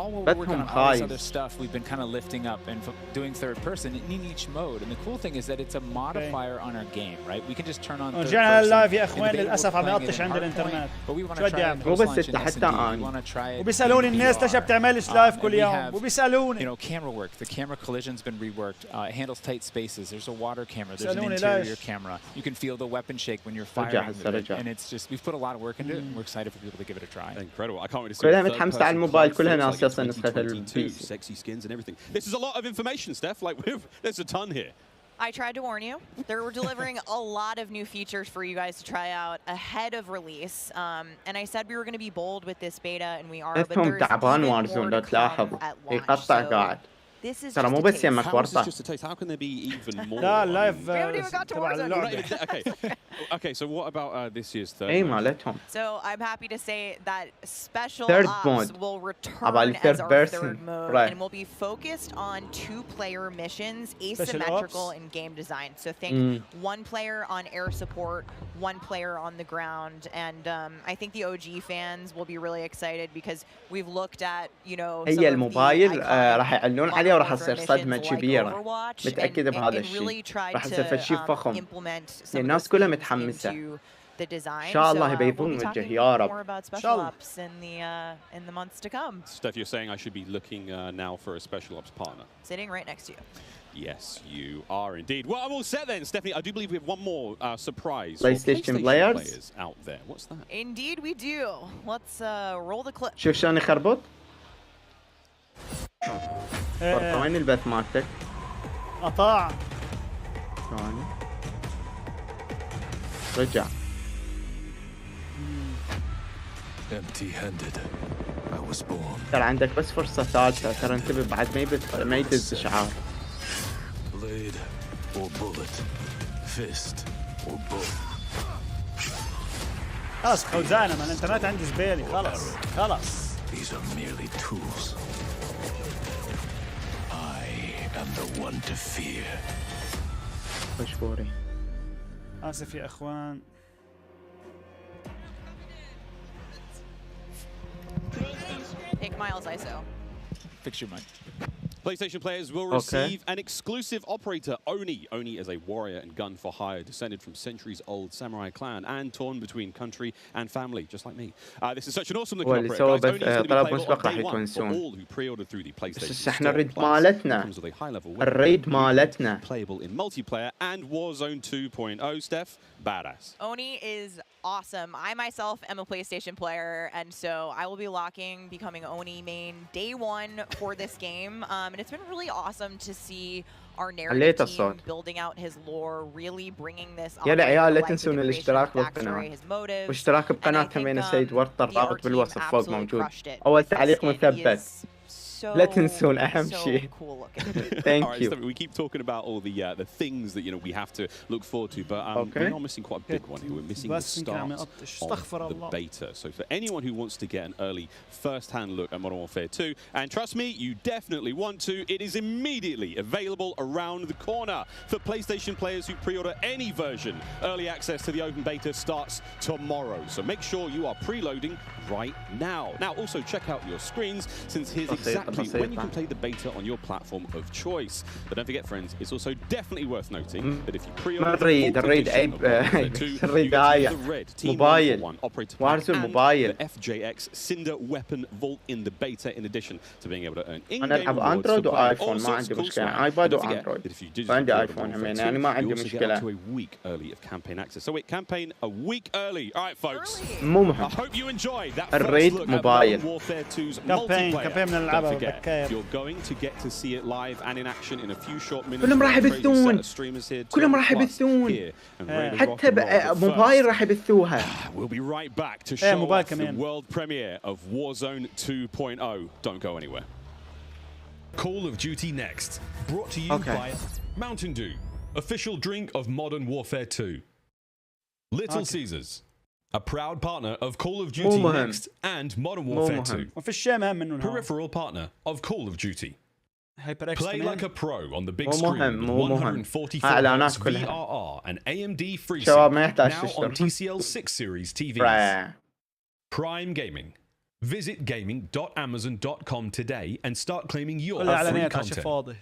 all while we're working on all this other stuff, we've been kind of lifting up and doing third person in each mode. And the cool thing is that it's a modifier on our game, right? We can just turn on third person. رجعنا لللايف يا اخوان، للاسف عم يقطش عند الانترنت. شو بدي اعمل؟ مو بس انت حتى وبيسالوني الناس ليش بتعملش لايف كل يوم، وبيسالوني. You know, camera work. The camera collision's been reworked. It handles tight spaces. There's a water camera. There's an interior camera. You can feel the weapon shake when you're firing. And it's just we've put a lot of work into it, and we're excited for people to give it a try. Incredible. I can't wait to see. كلها متحمسة على الموبايل، كلها ناس اصلا نسخة البي سي. Sexy skins and everything. This is a lot of information, Steph. Like there's a ton here. I tried to warn you. We're delivering a lot of new features for you guys to try out ahead of release. And I said we were going to be bold with this beta, and we are. But there's تعبان وارزون لو تلاحظ يقطع قاعد. ترى مو بس يمك ورطة. How can there be even more? لا اللايف تبع اللعبة. Okay, so what about this year's third? اي مالتهم. So I'm happy to say that special third ops will return as our third mode, and will be focused on two-player missions, asymmetrical in game design. So think one player on air support, one player on the ground, and I think the OG fans will be really excited because we've looked at, you know, هي الموبايل راح يعلنون عليه وراح تصير صدمة كبيرة. متأكد بهذا الشيء. راح يصير شيء فخم. الناس كلها متحمسة. إن شاء الله يبيضون وجه يا رب. إن شاء الله. Steph, you're saying I should be looking now for a special ops partner. Sitting right next to you. Yes, you are indeed. Well, I'm all set then, Stephanie. I do believe we have one more surprise PlayStation players out there. What's that? Indeed, we do. Let's roll the clip. شوف شلون يخربط. وين البث مالتك؟ قطع. ثاني. رجع. Empty-handed. I was born. ترى عندك بس فرصة ثالثة، ترى انتبه بعد ما يدز إشعار. Blade or bullet, fist or both. خلاص خوزانة من الانترنت عندي زبالي، خلاص. These are merely tools. I am the one to fear. مشكوري. آسف يا أخوان. Take Miles ISO. Fix your mic. PlayStation players will receive an exclusive operator, Oni. Oni is a warrior and gun for hire, descended from centuries-old samurai clan and torn between country and family, just like me. This is such an awesome looking operator. Oni is going to be playable on day one for all who pre-ordered through the PlayStation Store. Comes with a high-level weapon, playable in multiplayer and Warzone 2.0. Steph, badass. Oni is awesome. I myself am a PlayStation player, and so I will be becoming Oni main day one for this game. And it's been really awesome to see our narrative team building out his lore, really bringing this on. يلا عيال لا تنسون الاشتراك بالقناة واشتراك بقناة همين السيد ورطة، الرابط بالوصف فوق موجود. أول تعليق مثبت. لا تنسون أهم شيء. Thank you. We keep talking about all the things that we have to look forward to, but we are missing quite a big one here. We're missing the start of the beta. So for anyone who wants to get an early first-hand look at Modern Warfare 2, and trust me, you definitely want to, it is immediately available around the corner for PlayStation players who pre-order any version. Early access to the open beta starts tomorrow, so make sure you are preloading right now. Now, also check out your screens, since here's exactly when you can play the beta on your platform of choice. But don't forget, friends, it's also definitely worth noting that if you pre-order the red Team 1 operator وارزون and موبايل. the FJX Cinder weapon vault in the beta, in addition to being able to earn in-game أنا ألعب أندرويد وآيفون، ما عندي مشكلة. آيباد وأندرويد. وعندي آيفون همين، يعني ما عندي مشكلة. to a week early of campaign access. So wait, campaign a week early. All right, folks. مو مهم. I hope you enjoyed that الريد first look at موبايل. Modern Warfare 2's كامبين multiplayer. من Don't العبها forget, بكاير. you're going to get to see it live and in action in a few short minutes. كلهم راح يبثون. كلهم راح يبثون. حتى موبايل راح يبثوها. We'll be right back to show off the world premiere of Warzone 2.0. Don't go anywhere. Call of Duty Next, brought to you by Mountain Dew, official drink of Modern Warfare 2. Little Caesars, a proud partner of Call of Duty Next and Modern Warfare 2. Peripheral partner of Call of Duty. Play like a pro on the big screen with 144 Hz VRR and AMD FreeSync, now on TCL 6 Series TV. Prime Gaming, Visit gaming.amazon.com today and start claiming your free الاعلانات content. عشان فاضي.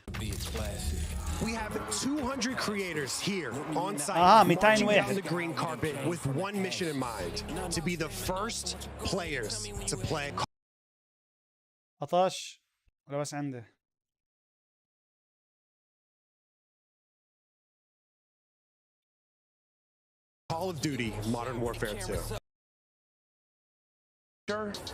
We have 200 creators here on site 200 marching down واحد. the green carpet with one mission in mind: to be the first players to play 19 ولا بس عنده؟ Call of Duty Modern Warfare 2.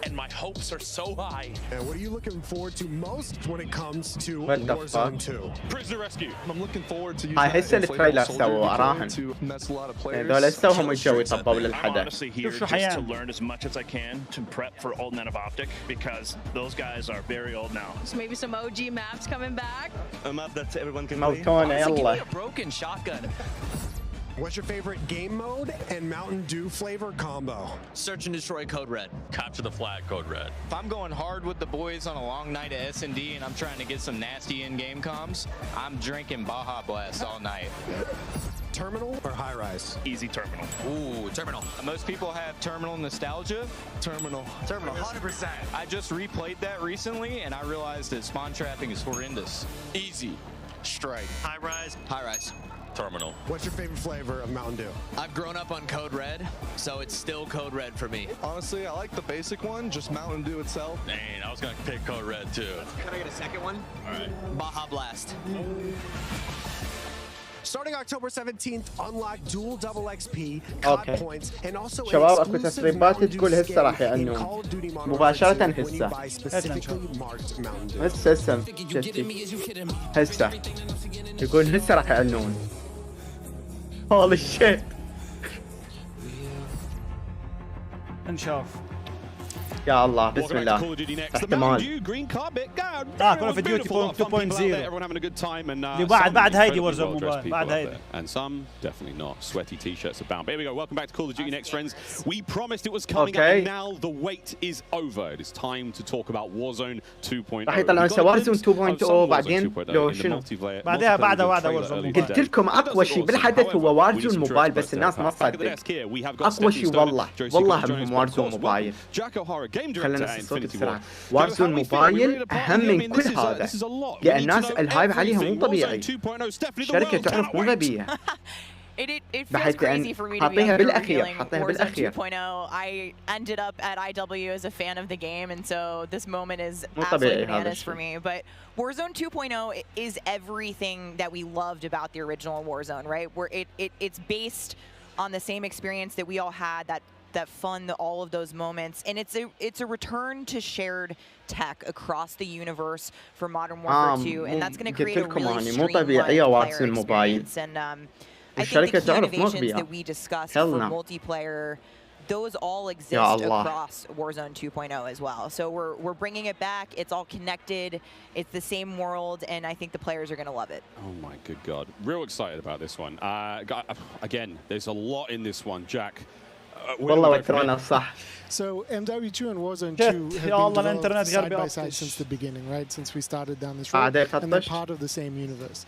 And my hopes are so high. And what are you looking forward to most when it comes to What the Warzone fuck? 2? Prisoner rescue. I'm looking forward to هاي هسه التريلر سووا اراهن to mess a lot of players. هذول استوهم يجوا يطبوا I'm للحدث. honestly here شوف شو just to حيعمل. learn as much as I can to prep for Old Men of Optic because those guys are very old now. So maybe some OG maps coming back. A map that everyone can play. موتونا يلا. A broken shotgun. What's your favorite game mode and Mountain Dew flavor combo? Search and destroy Code Red. Capture the flag, Code Red. If I'm going hard with the boys on a long night at S&D and I'm trying to get some nasty in-game comms, I'm drinking Baja Blast all night. Terminal or high rise? Easy terminal. Ooh, terminal. Most people have terminal nostalgia. Terminal. Terminal, 100%. I just replayed that recently and I realized that spawn trapping is horrendous. Easy. Strike. High rise. High rise. Terminal. What's your favorite flavor of Mountain Dew? I've grown up on Code Red, so it's still Code Red for me. Honestly, I like the basic one, just Mountain Dew itself. Dang, I was gonna pick Code Red too. Can I get a second one? All right. Baja Blast. Starting October 17th, unlock dual double XP, COD points, and also an شباب اكو exclusive تسريبات Mountain Dew تقول هسه راح skin in يعنون Call of Duty Modern مباشرة Warfare 2 when you هسه buy specifically marked Mountain Dew. هسه هسه يقول هسه راح يعنون. Holy shit. نشوف. يا الله بسم الله. احتمال. كل اوف ديوتي 2.0 اللي بعد هيدي وارزون موبايل بعد هيدي. And some definitely not. Sweaty t-shirts abound. But here we go. Welcome back to Call of Duty Next, friends. We promised it was coming up, and now the wait is over. It is time to talk about Warzone 2.0. راح يطلعون وارزون 2.0 بعدين لو شنو؟ بعدها وارزون. قلت لكم اقوى شيء بالحدث هو وارزون موبايل بس الناس ما تصدق. اقوى شيء والله همهم وارزون موبايل. خلينا نصوت بسرعة. وارزون موبايل أهم من كل هذا. لأن الناس الهايب عليها مو طبيعي. الشركة تعرف مو غبية. It feels crazy for me to be up here revealing Warzone 2.0. I ended up at IW as a fan of the game, and so this moment is absolutely bananas for me. But Warzone 2.0 is everything that we loved about the original Warzone, right? Where it's based on the same experience that we all had, that fun, all of those moments, and it's a return to shared tech across the universe for Modern Warfare 2, and that's going to create a really streamlined player experience. And I think the key innovations that we discussed for multiplayer, those all exist across Warzone 2.0 as well. So we're bringing it back. It's all connected. It's the same world, and I think the players are going to love it. Oh my good God. Real excited about this one. Again, there's a lot in this one, Jack. والله وترنا صح. So MW2 and Warzone 2 have been developed side by side since the beginning, right? Since we started down this road, and they're part of the same universe.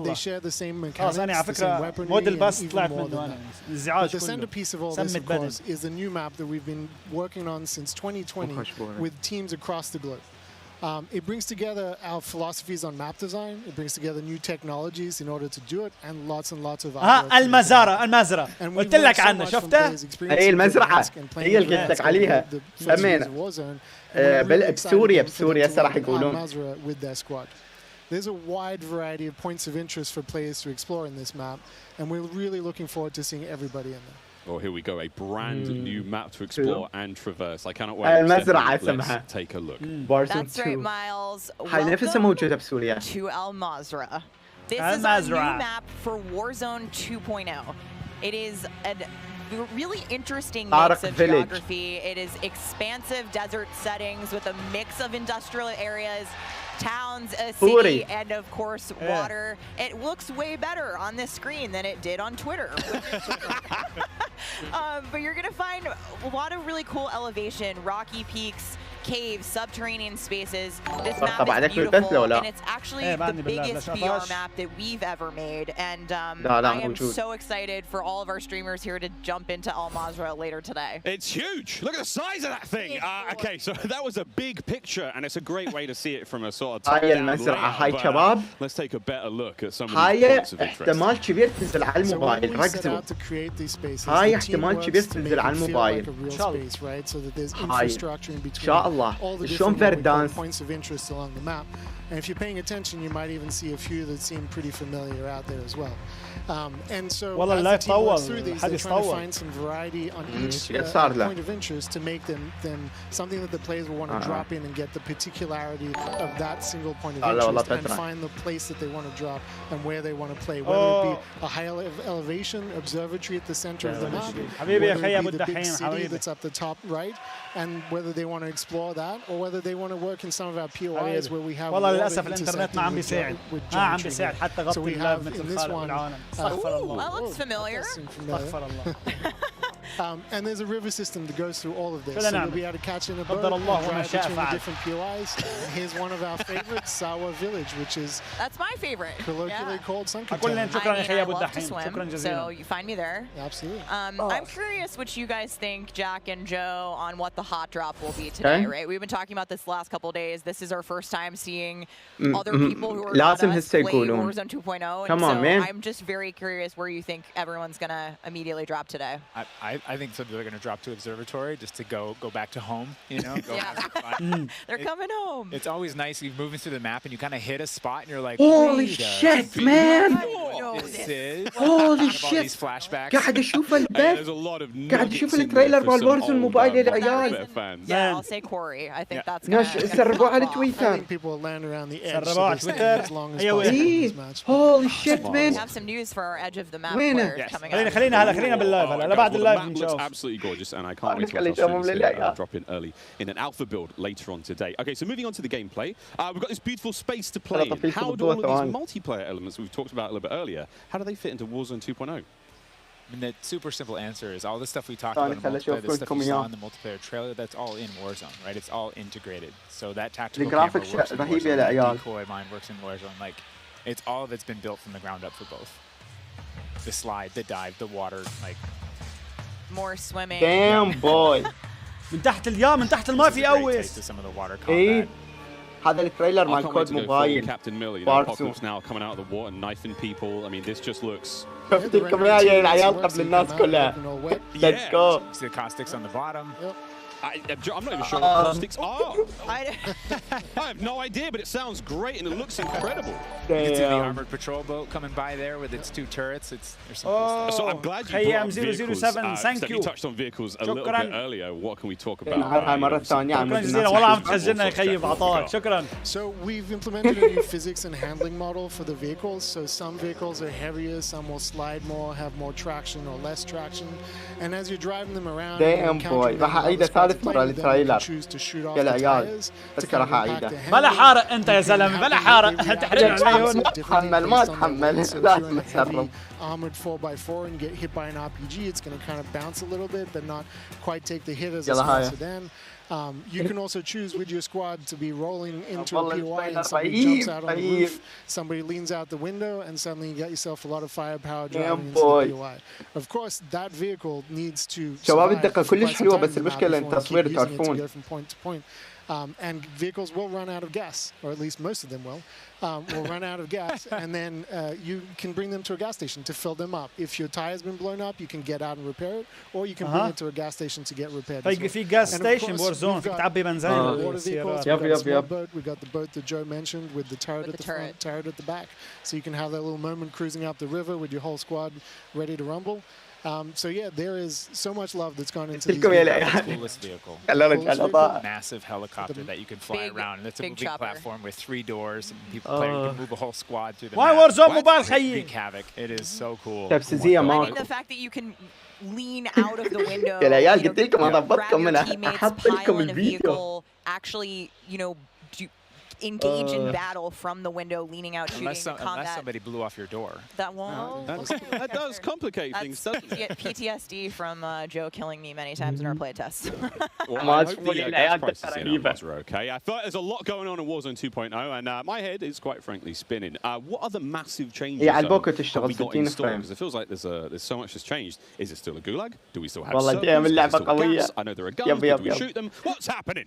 They share the same mechanics, the same weaponry, and even more than that. But the centerpiece of all this, of course, is the new map that we've been working on since 2020 with teams across the globe. It brings together our philosophies on map design. It brings together new technologies in order to do it, and lots of المزرعة قلت لك عنها شفتها؟ هي المزرعة هي اللي قلت لك عليها. أمين بسوريا هسه راح يقولون. There's a wide variety of points of interest for players to explore in this map, and we're really looking forward to seeing everybody in there. Oh, here we go. A brand new map to explore and traverse. I cannot wait. Let's take a look. That's right, Miles. Welcome to Al Mazrah. This is our new map for Warzone 2.0. It is a really interesting mix of geography. It is expansive desert settings with a mix of industrial areas, towns, a city, and of course water. It looks way better on this screen than it did on Twitter. But you're gonna find a lot of really cool elevation, rocky peaks, caves, subterranean spaces. This map is beautiful, and it's actually the biggest VR map that we've ever made. And I am so excited for all of our streamers here to jump into Al Mazrah later today. It's huge. Look at the size of that thing. Okay, so that was a big picture, and it's a great way to see it from a sort of top-down layout. Let's take a better look at some of these points of interest. احتمال كبير تنزل على الموبايل. ركزوا. هاي احتمال كبير تنزل على الموبايل. إن شاء الله. شلون فردانس. And if you're paying attention, you might even see a few that seem pretty familiar out there as well. And so as the team works through these, they're trying to find some variety on each point of interest to make them something that the players will want to drop in and get the particularity of that single point of interest and find the place that they want to drop and where they want to play, whether it be a high elevation observatory at the center of the map, whether it be the big city that's up the top right, and whether they want to explore that or whether they want to work in some of our POIs where we have للاسف الانترنت ما عم بيساعد حتى غطي اللاب مثل خالد بالعالم. استغفر الله. That looks familiar. استغفر الله. And there's a river system that goes through all of this. So you'll be able to catch in a boat and drive between the different POIs. Here's one of our favorites, Sawa Village, which is that's my favorite. Colloquially called Sunken Town. I love to swim, so you find me there. Absolutely. I'm curious what you guys think, Jack and Joe, on what the hot drop will be today. Right? We've been talking about this the last couple of days. This is our first time seeing other people who are with us play Warzone 2.0, and so I'm just very curious where you think everyone's gonna immediately drop today. I think some people are going to drop to Observatory just to go back to home, you know? They're coming home. It's always nice. You're moving through the map and you kind of hit a spot and you're like, holy shit, man! This is holy shit! These flashbacks. قاعد أشوف البث. There's a lot of قاعد أشوف التريلر بالوارزون موبايل العيال. Yeah, I'll say Corey. I think that's gonna سربوا على تويتر. I think people will land around the edge. سربوا على تويتر. Holy shit, man! We have some news for our edge of the map players coming up. خلينا باللايف هلا بعد اللايف نشوف. Absolutely gorgeous, and I can't wait to drop in early in an alpha build later on today. Okay, so moving on to the gameplay, we've got this beautiful space to play in. How do all of these multiplayer elements we've talked about a little bit earlier, how do they fit into Warzone 2.0? I mean, the super simple answer is all the stuff we talked about in multiplayer, the stuff you saw in the multiplayer trailer, that's all in Warzone, right? It's all integrated. So that tactical camera works in Warzone, the decoy mine works in Warzone. Like, it's all of it's been built from the ground up for both. The slide, the dive, the water, like... More swimming. Damn boy. من تحت الماء في أويس. إيه. هذا التريلر مال كود موبايل. Captain Mill, you know, Apocalypse now coming out of the water, knifing people. I mean, this just looks. شفتكم يا العيال قبل الناس كلها. Let's go. See the caustics on the bottom. I'm not even sure what caustics are. I have no idea, but it sounds great and it looks incredible. You can see the armored patrol boat coming by there with its 2 turrets. There's some cool stuff. So I'm glad you brought up vehicles. 007, thank you. You touched on vehicles a little bit earlier. What can we talk about? So we've implemented a new physics and handling model for the vehicles. So some vehicles are heavier, some will slide more, have more traction or less traction. And as you're driving them around, ثالث مرة التريلر يا العيال تذكر راح أعيده بلا حارق أنت يا زلمة بلا حارق تحرق عليهم ما تحمل لازم تسرب armored 4x4 and get hit by an RPG, it's going to kind of bounce a little bit but not quite take the hit as a small sedan. You can also choose with your squad to be rolling into a POI and somebody jumps out on the roof, somebody leans out the window, and suddenly you got yourself a lot of firepower driving into the POI. Of course, that vehicle needs to شباب الدقة كلش حلوة بس المشكلة إن التصوير تعرفون. From point to point. And vehicles will run out of gas, or at least most of them will run out of gas, and then you can bring them to a gas station to fill them up. If your tire's been blown up, you can get out and repair it, or you can bring it to a gas station to get repaired. في gas station بورزون فيك تعبي بنزين. We got the boat that Joe mentioned with the turret at the front, turret at the back, so you can have that little moment cruising up the river with your whole squad ready to rumble. So yeah, there is so much love that's gone into these coolest vehicle. Massive helicopter that you can fly around, and it's a moving platform with 3 doors, and people play, you can move a whole squad through the map. Wreak havoc. It is so cool. I think the fact that you can lean out of the window, grab your teammates, pile in a vehicle, actually, engage in battle from the window, leaning out, shooting combat. Unless somebody blew off your door. That won't. That does complicate things, doesn't it? PTSD from Joe killing me many times in our playtests. Well, I hope the gas prices in are okay. I thought there's a lot going on in Warzone 2.0, and my head is quite frankly spinning. What other massive changes have we got in store? Because it feels like there's so much that's changed. Is it still a gulag? Do we still have circles? I know there are guns, but do we shoot them? What's happening?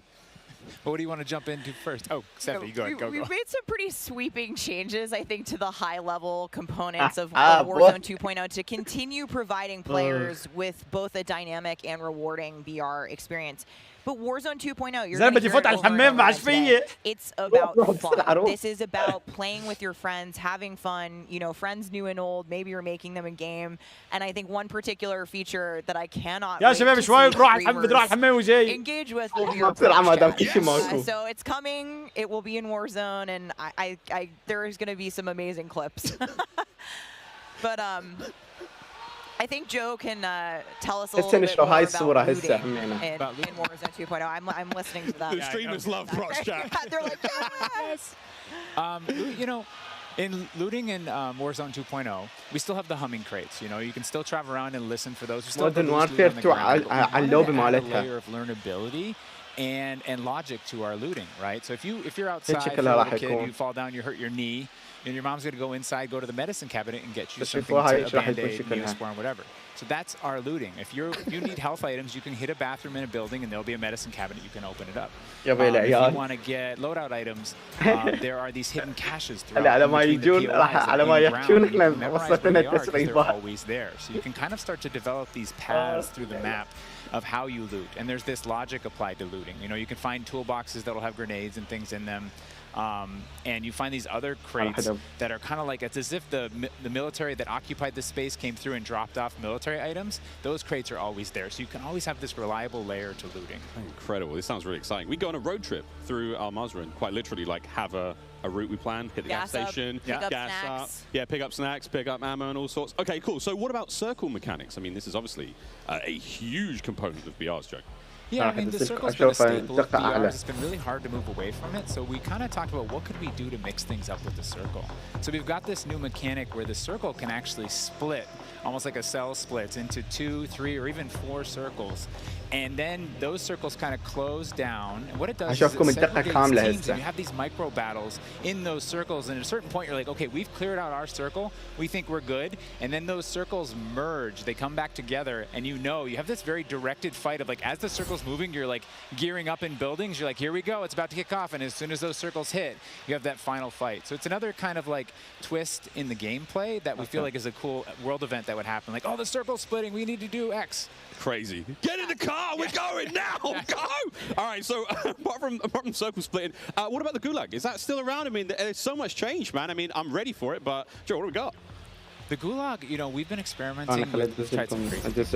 What do you want to jump into first? Oh, Stephanie, go. We've made some pretty sweeping changes, I think, to the high-level components of Warzone 2.0 to continue providing players with both a dynamic and rewarding VR experience. But Warzone 2.0, you're going to hear it over and over again. It's about fun. This is about playing with your friends, having fun, you know, friends new and old. Maybe you're making them a game. And I think one particular feature that I cannot wait to see engage with will be your so it's coming. It will be in Warzone, and there is going to be some amazing clips. But I think Joe can tell us a little bit more about looting in Warzone 2.0. I'm listening to that. The streamers love Prox Jack. They're like, yes! You know, in looting in Warzone 2.0, we still have the humming crates. You know, you can still travel around and listen for those. We still have the layer of learnability and logic to our looting, right? So if you're outside, you're a kid, you fall down, you hurt your knee, and your mom's going to go inside, go to the medicine cabinet, and get you something to a Band-Aid, Neosporin, whatever. So that's our looting. If you need health items, you can hit a bathroom in a building, and there'll be a medicine cabinet. You can open it up. If you want to get loadout items, there are these hidden caches throughout the ground. They're always there. So you can kind of start to develop these paths through the map of how you loot. And there's this logic applied to looting. You know, you can find toolboxes that'll have grenades and things in them. And you find these other crates that are kind of like, it's as if the military that occupied the space came through and dropped off military items. Those crates are always there. So you can always have this reliable layer to looting. Incredible. This sounds really exciting. We go on a road trip through Al Mazrah, quite literally like have a route we plan, hit the gas station, gas up, pick up snacks, pick up ammo and all sorts. Okay, cool. So what about circle mechanics? I mean, this is obviously a huge component of BR's, Joe. Yeah, I mean, the circle's been a staple of BRs. It's been really hard to move away from it. So we kind of talked about what could we do to mix things up with the circle. So we've got this new mechanic where the circle can actually split, almost like a cell splits, into 2, 3, or even 4 circles. And then those circles kind of close down. And what it does is it segregates teams, and you have these micro battles in those circles. And at a certain point, you're like, okay, we've cleared out our circle. We think we're good. And then those circles merge. They come back together. And you have this very directed fight of like, as the circle's moving, you're like gearing up in buildings. You're like, here we go. It's about to kick off. And as soon as those circles hit, you have that final fight. So it's another kind of like twist in the gameplay that we feel like is a cool world event that would happen. Like, oh, the circle's splitting. We need to do X. Crazy. Get in the car. We're going now. Go. All right. So apart from circle splitting, what about the gulag? Is that still around? I mean, there's so much change, man. I mean, I'm ready for it. But Joe, what do we got? The gulag, you know, we've been experimenting with tried some crazy. The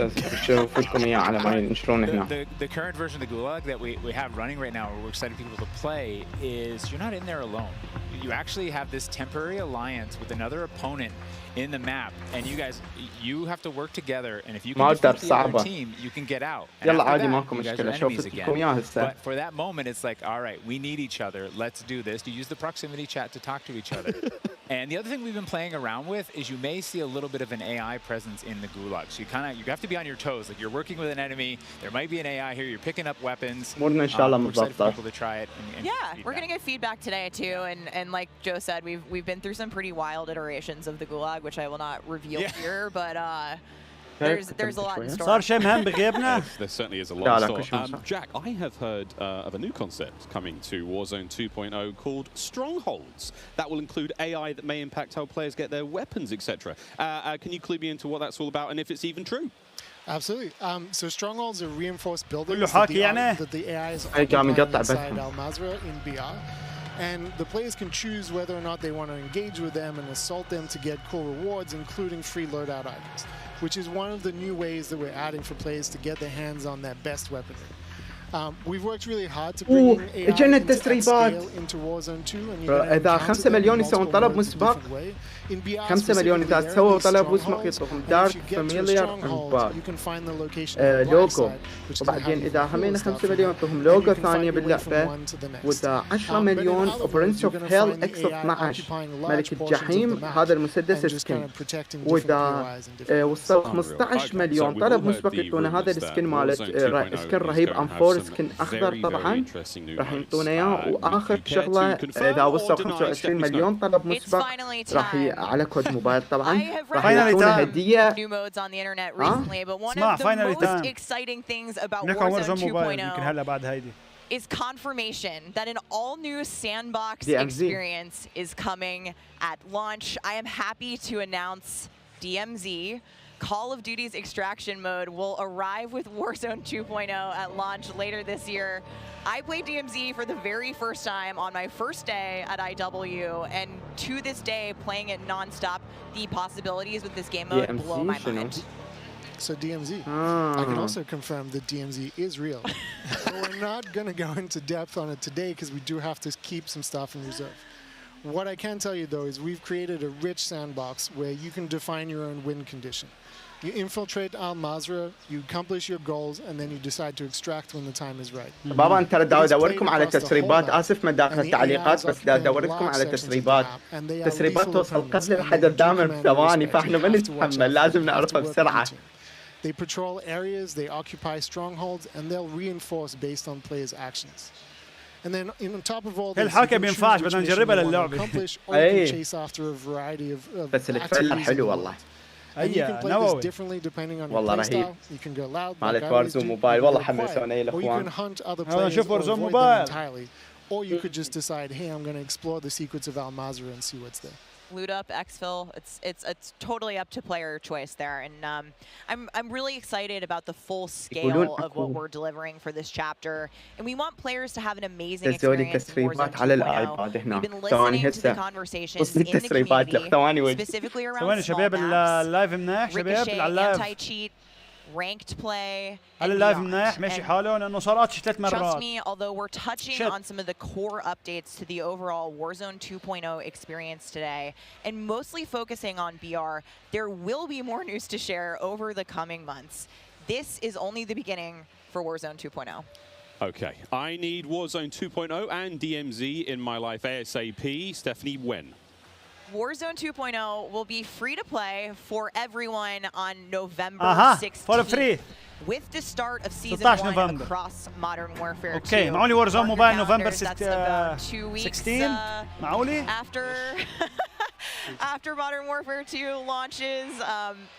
current version of the gulag that we have running right now, we're excited people to play, is you're not in there alone. You actually have this temporary alliance with another opponent in the map, and you have to work together, and if you can defeat the other team, you can get out. And after that, you guys are enemies again. But for that moment, it's like, all right, we need each other. Let's do this. You use the proximity chat to talk to each other. And the other thing we've been playing around with is you may see a little bit of an AI presence in the gulag. So you have to be on your toes. Like, you're working with an enemy. There might be an AI here. You're picking up weapons. We're excited for people to try it. And we're going to get feedback today too. And like Joe said, we've been through some pretty wild iterations of the gulag, which I will not reveal here, but there's a lot in store. There certainly is a lot in store. Jack, I have heard of a new concept coming to Warzone 2.0 called Strongholds. That will include AI that may impact how players get their weapons, etc. Can you clue me into what that's all about and if it's even true? Absolutely. So Strongholds are reinforced buildings that the AI is inside Al Mazrah in BR. And the players can choose whether or not they want to engage with them and assault them to get cool rewards, including free loadout items, which is one of the new ways that we're adding for players to get their hands on that best weaponry. We've worked really hard to bring AI اجينا into التسريبات. into Warzone 2 and إذا 5 مليون يسوون طلب مسبق 5 مليون إذا سووا طلب مسبق يطلبون دارك فاميليار لوجو وبعدين إذا همين 5 مليون يطلبهم لوجو ثانية باللعبة وإذا 10 مليون برنس اوف هيل اكس 12 ملك الجحيم هذا المسدس سكن وإذا وصل 15 مليون طلب مسبق يعطونا هذا السكن مالت سكن رهيب ام 4 سكن اخضر طبعا راح يعطونا اياه واخر شغله اذا وصل 25 مليون طلب مسبق راح على كود موبايل طبعا راح يعطونا هديه اسمع فاينلي تايم نحكي عن ورزون موبايل يمكن هلا بعد هيدي is confirmation that an all-new sandbox experience is coming at launch. I am happy to announce DMZ. Call of Duty's extraction mode will arrive with Warzone 2.0 at launch later this year. I played DMZ for the very first time on my first day at IW, and to this day, playing it non-stop, the possibilities with this game mode blow my mind. So DMZ, I can also confirm that DMZ is real. We're not going to go into depth on it today because we do have to keep some stuff in reserve. What I can tell you though is we've created a rich sandbox where you can define your own win condition. You infiltrate Al Mazrah, you accomplish your goals, and then you decide to extract when the time is right. بابا انت ادوركم على تسريبات اسف ما داخل التعليقات بس ادوركم على تسريبات توصل قتل الحدث دائما بثواني فاحنا ما نتحمل لازم نعرفها بسرعه. They patrol areas, they occupy strongholds, and they'll reinforce based on players' actions. And then on top of all this, الحكي بينفعش بدنا نجربها للعبة. اي chase after a variety of بس الفله حلو والله. نووي. والله رهيب. مالت وارزون موبايل والله حمسونا يا الاخوان. نشوف وارزون موبايل. Or you could just decide, hey, I'm going to explore the secrets of Al Mazrah and see what's there. Loot up, exfil. It's totally up to player choice there, and I'm really excited about the full scale of what we're delivering for this chapter, and we want players to have an amazing experience in Warzone 2.0. We've been listening to the conversations in the community, specifically around maps, ricochet, anti-cheat, ranked play. هل اللايف منيح ماشي حاله لانه صارتش 3 مرات. Trust me, although we're touching on some of the core updates to the overall Warzone 2.0 experience today and mostly focusing on BR, there will be more news to share over the coming months. This is only the beginning for Warzone 2.0. Okay, I need Warzone 2.0 and DMZ in my life ASAP. Stephanie, when? Warzone 2.0 will be free to play for everyone on November 16th. For free. With the start of season 1 across Modern Warfare 2. Okay, معقولي Warzone Mobile November 16 معقولي after Modern Warfare 2 launches,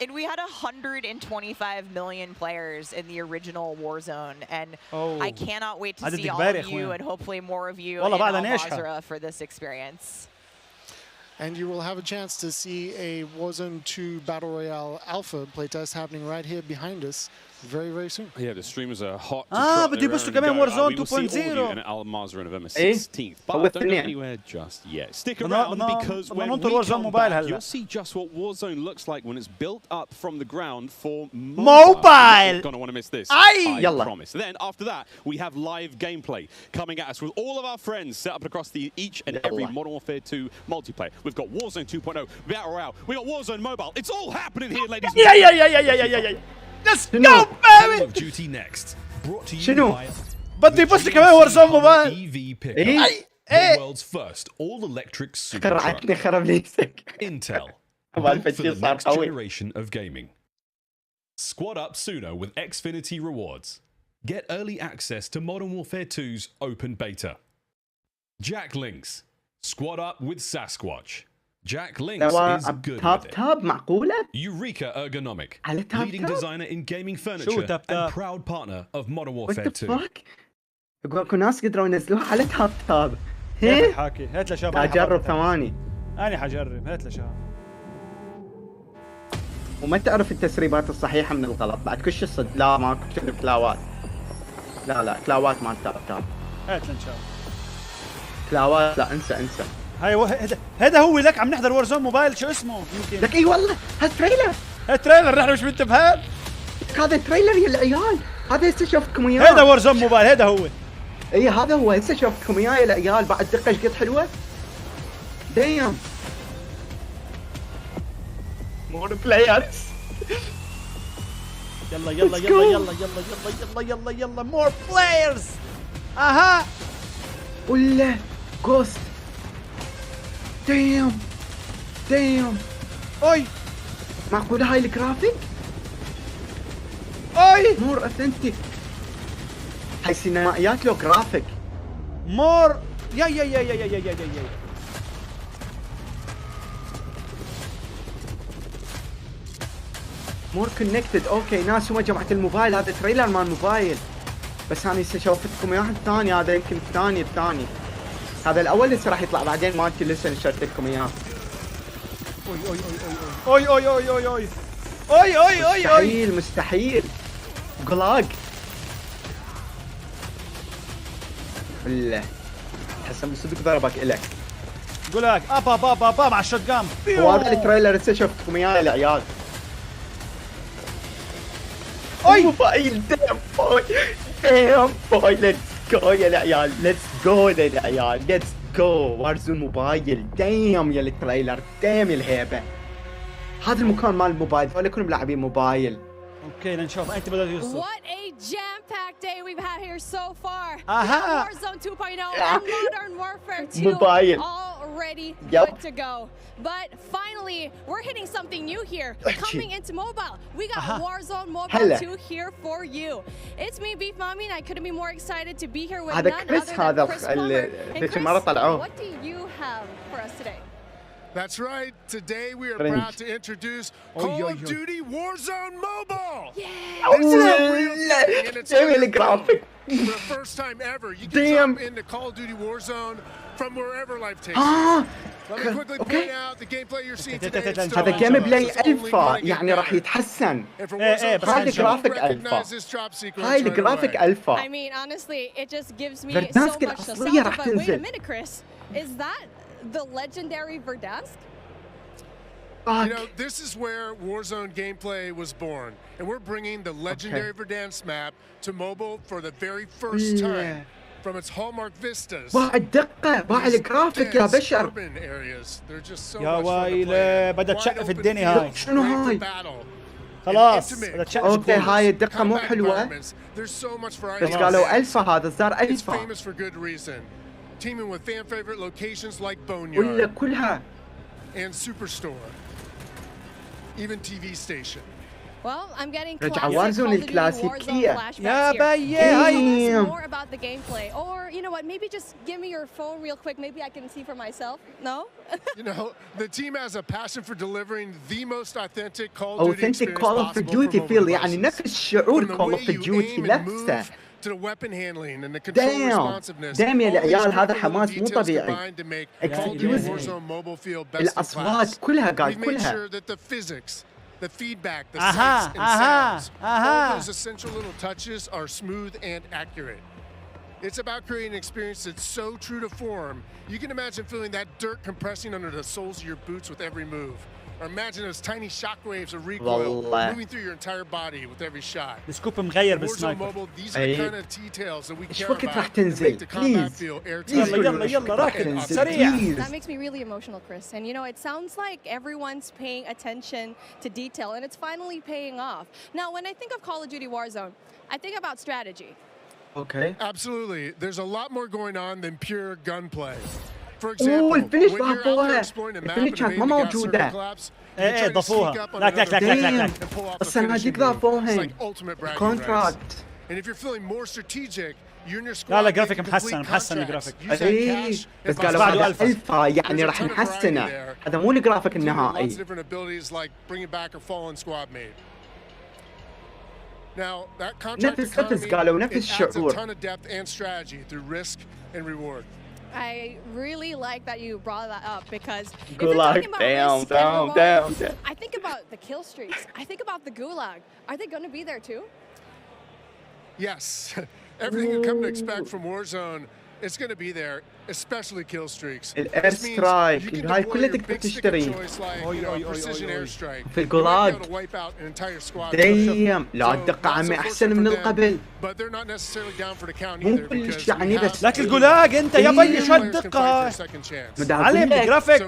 and we had 125 million players in the original Warzone, and I cannot wait to see all of you and hopefully more of you in Al Mazrah for this experience. And you will have a chance to see a Warzone 2 Battle Royale Alpha playtest happening right here behind us very, very soon. Yeah, the streamers are hot. بدي يبثوا كمان Warzone 2.0. In Al Mazrah on November 16th. But don't go anywhere just yet. Stick around because when we come back, you'll see just what Warzone looks like when it's built up from the ground for mobile. You're gonna want to miss this. I promise. Then after that, we have live gameplay coming at us with all of our friends set up across each and every Modern Warfare 2 multiplayer. We've got Warzone 2.0, Battle Royale. We got Warzone Mobile. It's all happening here, ladies and gentlemen. Yeah. Let's go, baby! Call of Duty Next, brought to you by بدي يبص كمان Warzone Mobile. EV Pickup, the world's first all-electric super truck. Intel, built for the next generation of gaming. Squad up sooner with Xfinity rewards. Get early access to Modern Warfare 2's open beta. Jack Links, squad up with Sasquatch. Jack Links is good with it. معقولة؟ Eureka Ergonomic, leading designer in gaming furniture and proud partner of Modern Warfare 2. اكو ناس قدروا ينزلوها على تاب. كيف حاكي؟ هات له شباب. اجرب ثواني. انا حجرب، هات له شباب. وما تعرف التسريبات الصحيحة من الغلط، بعد كل شيء صد، لا ماكو كذب كلاوات. لا كلاوات ما تاب. هات له ان شاء الله. كلاوات لا انسى. هاي هذا هو لك عم نحضر وارزون موبايل شو اسمه يمكن لك اي والله هالتريلر نحن مش منتبهين هذا التريلر يا العيال هذا هسه شفتكم اياه. هذا وارزون موبايل، هذا هو. اي هذا هو، هسه شفتكم اياه يا العيال بعد دقه ايش قد حلوه. دايم مور بلايرز. يلا يلا يلا يلا يلا يلا يلا يلا مور بلايرز. اها ولا جوست. دايم اوي معقوله هاي الجرافيك؟ اوي مور اثنتيك. هاي سينمائيات لو جرافيك مور يا مور كونكتد. اوكي ناس هم جماعه الموبايل، هذا تريلر مال موبايل، بس انا هسه شوفتكم اياه الثاني، هذا يمكن الثاني هذا الاول لسه راح يطلع بعدين، مالتي لسه نشرت لكم اياه. اوي اوي اوي اوي اوي اوي اوي اوي اوي مستحيل قلاق. بالله حسن بصدق ضربك الك. قلاق ابا مع الشوت جام. وهذا التريلر لسه شفتكم اياه العيال. اوي موبايل دام بوي ليتس جو يا العيال، ليتس جو يا العيال، ليتس جو. وارزون موبايل دام يا التريلر، دام يا الهيبه. هذا المكان مال الموبايل، هذول كلهم لاعبين موبايل. اوكي لنشوف انت بدك يوصل. What a jam-packed day we've had here so far. Aha. Warzone 2.0 and Modern Warfare 2 موبايل already good to go. But finally, we're hitting something new here. Coming into mobile, we got Warzone Mobile 2 here for you. It's me, Beef Mommy, and I couldn't be more excited to be here with none other than Chris Plummer. And Chris, what do you have for us today? That's right. Today we are proud to introduce Call of Duty Warzone Mobile. Yeah. This is a real thing, and it's graphic. For the first time ever, you can jump into Call of Duty Warzone from wherever life takes you. Let me quickly point out the gameplay you're seeing today. هذا جيم بلاي الفا، يعني راح يتحسن. هاي الجرافيك الفا. هاي الجرافيك الفا. I mean, honestly, it just gives me so much nostalgia. But wait a minute, Chris. Is that the legendary Verdansk? You know, this is where Warzone gameplay was born, and we're bringing the legendary Verdansk map to mobile for the very first time. From its hallmark vistas. بعد دقة، بعد الجرافيك يا بشر. يا ويلي بدها تشقف الدنيا هاي. شنو هاي؟ خلاص بدها تشقف. اوكي هاي الدقة مو حلوة. بس قالوا الفا، هذا صار الفا. Teaming with fan favorite locations like ولا Boneyard كلها. and Superstore, even TV station. Well, I'm getting رجع وارزون الكلاسيكية. يا بيي هاي. More about the gameplay, or you know what? Maybe just give me your phone real quick. Maybe I can see for myself. No? You know, the team has a passion for delivering the most authentic Call of Duty experience Call of Duty feel، يعني نفس شعور Call of Duty نفسه. To the weapon handling and the control responsiveness. دام يا العيال هذا حماس مو طبيعي. الأصوات كلها قاعد كلها. The feedback, the sights and sounds, all those essential little touches are smooth and accurate. It's about creating an experience that's so true to form. You can imagine feeling that dirt compressing under the soles of your boots with every move. Or imagine those tiny shockwaves of recoil moving through your entire body with every shot. السكوب مغير بالسنايبر. These are the kind of details that we care وقت راح about. تنزل؟ بليز. يلا راكد سريع. That makes me really emotional, Chris. And you know, it sounds like everyone's paying attention to detail, and it's finally paying off. Now, when I think of Call of Duty Warzone, I think about strategy. Okay. Absolutely. There's a lot more going on than pure gunplay. For example, الفينش when you're out there exploring the map and الفينش ما موجودة. ايه ضافوها. لا الصناديق ضافوهن. كونتراكت. And if you're feeling more strategic, you and your squad لا جرافيك محسن الجرافيك. ايه بس قالوا هذا الفا يعني راح نحسنه. هذا مو الجرافيك النهائي. Now, that contract economy adds a ton of depth and strategy through risk and reward. I really like that you brought that up because Gulag, damn. I think about the kill streaks. I think about the Gulag. Are they going to be there too? Yes. Everything you come to expect from Warzone, it's going to be there. especially kill streaks. الاير سترايك هاي كلها تقدر تشتري. في الجولاج دايم لا الدقة عمي احسن من القبل. مو كلش يعني بس لك الجولاج انت يا بي شو هالدقة. علم الجرافيك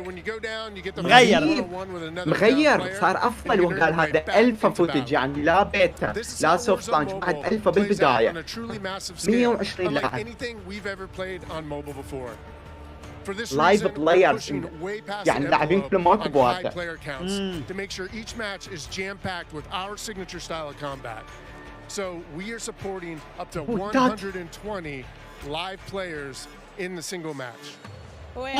مغير صار افضل وقال هذا الفا فوتج يعني لا بيتا لا سوفت لانش بعد الفا بالبداية 120 لاعب لايف بلايرز يعني لاعبين كلهم ماكو بواقع. To make sure each match is jam-packed with our signature style of combat. So we are supporting up to 120 live players in the single match. Wait,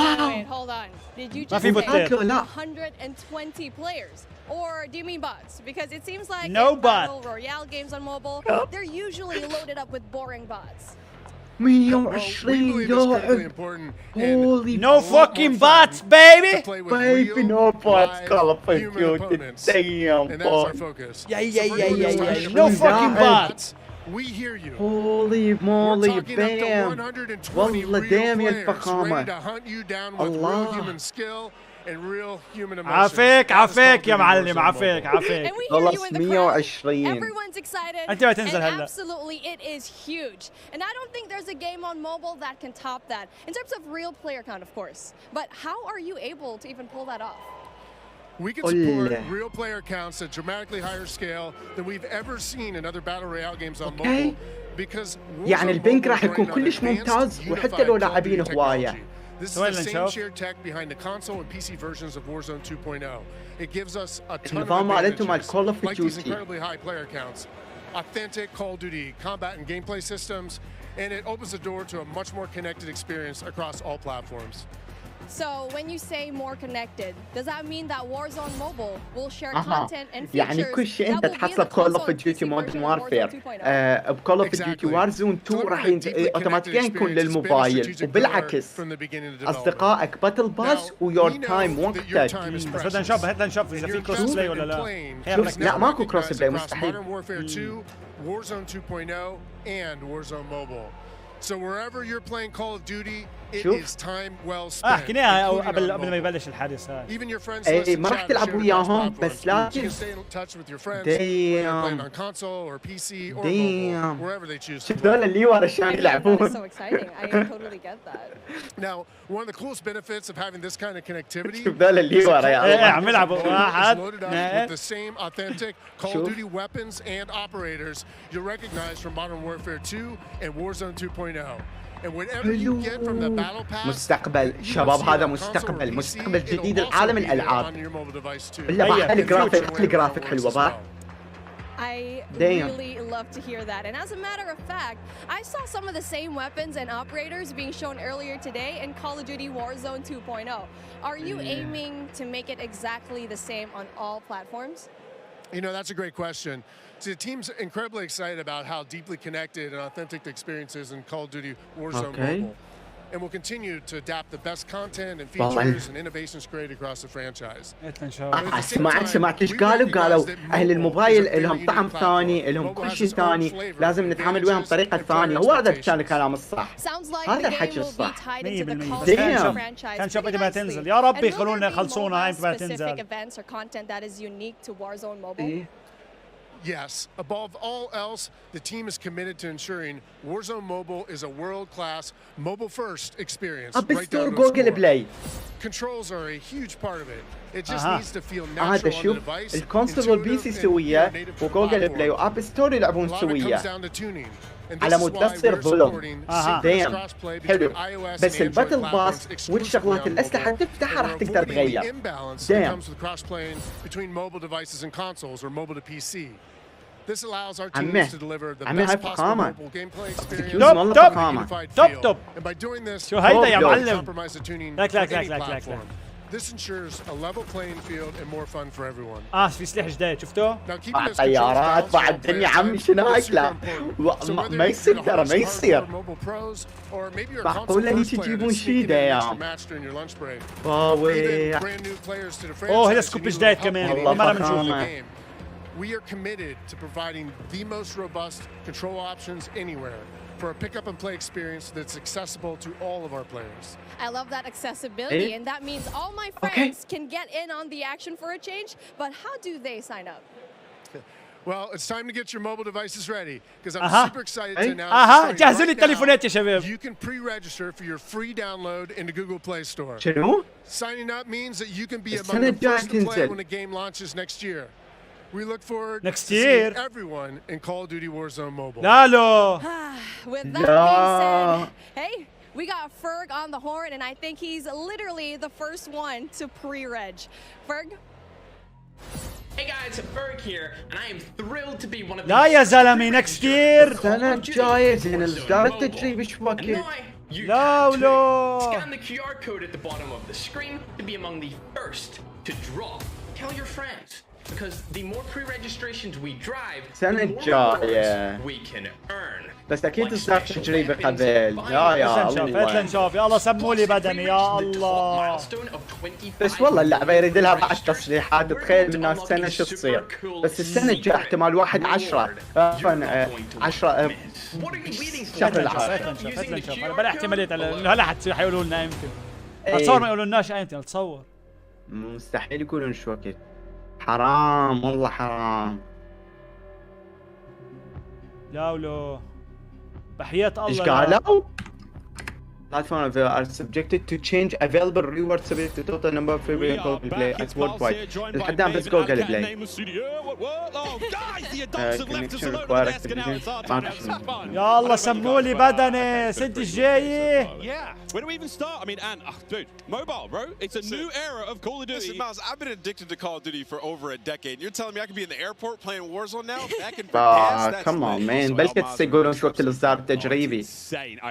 hold on. Did you just say 120 players? Or do you mean bots? Because it seems like no Battle Royale games on mobile, they're usually loaded up with boring bots. 120 لاعب. Holy no fucking bots, baby. Baby, no bots. Call of Duty. Damn, boy. No fucking bots. We hear you. Holy moly, bam. والله دام يا الفخامة. الله. عافيك يا معلم عافيك خلص 120. Everyone's excited. انت ما تنزل هلا. Absolutely, it is huge. And I don't think there's a game on mobile that can top that in terms of real player count, of course. But how are you able to even pull that off? We can support real player counts at dramatically higher scale than we've ever seen in other battle royale games on mobile. Because يعني البنك راح يكون كلش ممتاز وحتى لو لاعبين هواية. This is the same shared tech behind the console and PC versions of Warzone 2.0. It gives us a ton of advantages, like these incredibly high player counts, authentic Call of Duty combat and gameplay systems, and it opens the door to a much more connected experience across all platforms. So when you say more connected, does that mean that Warzone Mobile will share content and features يعني كل شيء انت تحصل بكول اوف ديوتي مودرن وارفير بكول اوف ديوتي وارزون 2 راح اوتوماتيكيا يكون للموبايل وبالعكس اصدقائك باتل باس ويور تايم وقتك. بس بدنا نشوف اذا في كروس بلاي ولا لا. لا ماكو كروس بلاي مستحيل. Warzone 2.0 and Warzone Mobile. So wherever you're playing Call of Duty, it is time well spent. حكيناها قبل ما يبلش الحادث هاي. Even your friends ما راح تلعب وياهم بس لازم. Playing on console or PC or mobile, wherever they choose. شوف ذول اللي ورا شلون يلعبون. That's so exciting. I totally get that. Now, one of the coolest benefits of having this kind of connectivity شوف ذول اللي ورا يا عم يلعبوا واحد. Loaded up with the same authentic Call of Duty weapons and operators you'll recognize from Modern Warfare 2 and Warzone 2.0. And whatever you get from the battle pass, مستقبل شباب هذا مستقبل جديد لعالم الالعاب. بالله بحط الجرافيك حلوه بقى. I really love to hear that. And as a matter of fact, I saw some of the same weapons and operators being shown earlier today in Call of Duty Warzone 2.0. Are you aiming to make it exactly the same on all platforms? You know, that's a great question. So the team's incredibly excited about how deeply connected and authentic the experience is in Call of Duty Warzone Mobile. And we'll continue to adapt the best content and features and innovations created across the franchise. سمعت ايش قالوا اهل الموبايل لهم طعم ثاني، لهم كل شيء ثاني، لازم نتعامل وياهم بطريقه ثانيه. هو هذا كان الكلام الصح، هذا الحكي الصح. 100% كان شوف ما تنزل يا ربي يخلصونا هاي ما تنزل. Yes, above all else, the team is committed to ensuring Warzone Mobile is a world-class, mobile-first experience. Right down to Google Play. Controls are a huge part of it. It just needs to feel natural on the device. الكونسول والبي سي سويه وجوجل بلاي واب ستور يلعبون سويه. على مود تصير ظلم. دايم حلو. بس الباتل باس والشغلات الاسلحه تفتحها راح تقدر تغير. دايم. This allows our teams to deliver the best possible mobile gameplay experience. توب. And by doing this, شو هيدا يا معلم؟ compromise the tuning لا platform. This ensures a level playing field and more fun for everyone. في سلاح جديد شفته؟ طيارات بعد الدنيا عمي شنو هاي لا ما يصير ترى ما يصير. معقولة هيك تجيبون شي دايم. واوي. هذا سكوب جديد كمان ما بنشوفه. We are committed to providing the most robust control options anywhere. for a pick-up and play experience that's accessible to all of our players. I love that accessibility, and that means all my friends can get in on the action for a change, but how do they sign up? Well, it's time to get your mobile devices ready because I'm super excited to announce جهزوا لي التليفونات يا شباب. You can pre-register for your free download in the Google Play Store. شنو؟ Signing up means that you can be among the first to play when the game launches next year. We look forward to seeing everyone in Call of Duty Warzone Mobile. لا With that being said, hey, we got Ferg on the horn, and I think he's literally the first one to pre-reg. Ferg? Hey guys, Ferg here, and I am thrilled to be one of the... لا يا زلمة next year. السنة الجاية زين الإصدار تجريبي شو وقت؟ لا ولو. Scan the QR code at the bottom of the screen to be among the first to draw. Tell your friends, because the more pre-registrations we drive, the more rewards we can earn. بس أكيد إصدار تجريبي قبل. يا الله. نشوف يا الله سموا لي بدني يا الله. بس والله اللعبة يريد لها بعد تصليحات. تخيل من السنة شو تصير. بس السنة الجاية احتمال 1/10 10 شهر العاشر. أنا بلا احتمالية هلا حيقولوا لنا يمكن. اتصور ما يقولوا لناش أنت تصور. مستحيل يقولون شو وقت. حرام والله حرام. لا ولو. بحياة الله. إيش قالوا؟ Platforms are subjected to change. Available rewards subject to total number of favorite Call play at worldwide. الحدام بس جوجل بلاي. Connection required activation. يا الله سموا لي بدني السنة الجاية. Where do we even start? I mean, and dude, mobile, bro. It's a new era of Call of Duty. Listen, Miles, I've been addicted to Call of Duty for over a decade. You're telling me I could be in the airport playing Warzone now? Come on, man. بس تقولون شو وقت الإصدار التجريبي.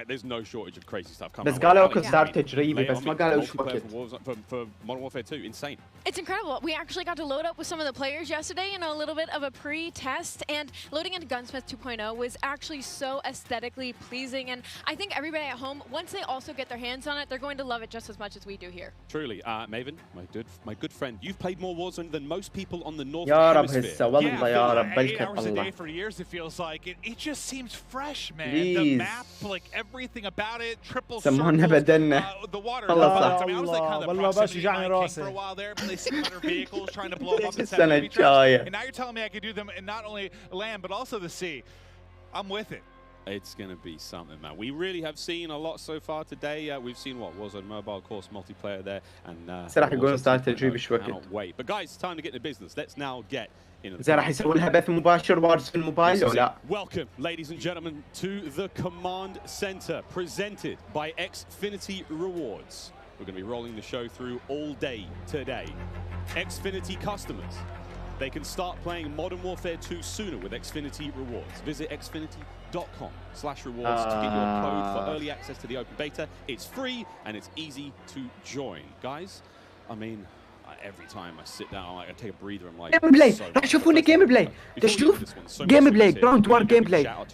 There's no shortage of crazy stuff. بس قالوا كإصدار تجريبي بس ما قالوا شو وقت. For Modern Warfare 2, insane. It's incredible. We actually got to load up with some of the players yesterday, you know, a little bit of a pre-test, and loading into Gunsmith 2.0 was actually so aesthetically pleasing, and I think everybody at home, once they also get their hands on it, they're going to love it just as much as we do here. Truly, Maven, my good friend, you've played more Warzone than most people on the North يا رب Hemisphere. هسه والله يا رب بلكت الله. For years it feels like it just seems fresh, man. Please. The map, like everything about it, triple سمونا بدلنا. the water. الله I mean, I was like kind of والله باش يجعني for a راسي. while there, but they see other vehicles trying to blow up the السنة and الجاية. now you're telling me I could do them in not only land but also the sea. I'm with it. It's going to be something, man. We really have seen a lot so far today. We've seen what was on mobile course multiplayer there, and صراحة يقولون صار تجريبي شو وقت. cannot wait. But guys, it's time to get into business. Let's now get in. زين راح يسوون لها بث مباشر وارز في الموبايل ولا لا؟ Welcome, ladies and gentlemen, to the Command Center, presented by Xfinity Rewards. We're going to be rolling the show through all day today. Xfinity customers, they can start playing Modern Warfare 2 sooner with Xfinity Rewards. Visit xfinity.com/rewards to get your code for early access to the open beta. It's free and it's easy to join. Guys, I mean, every time I sit down, I take a breather. I'm like, جيم بلاي راح تشوفون جيم بلاي. تشوف جيم بلاي جراوند وار جيم بلاي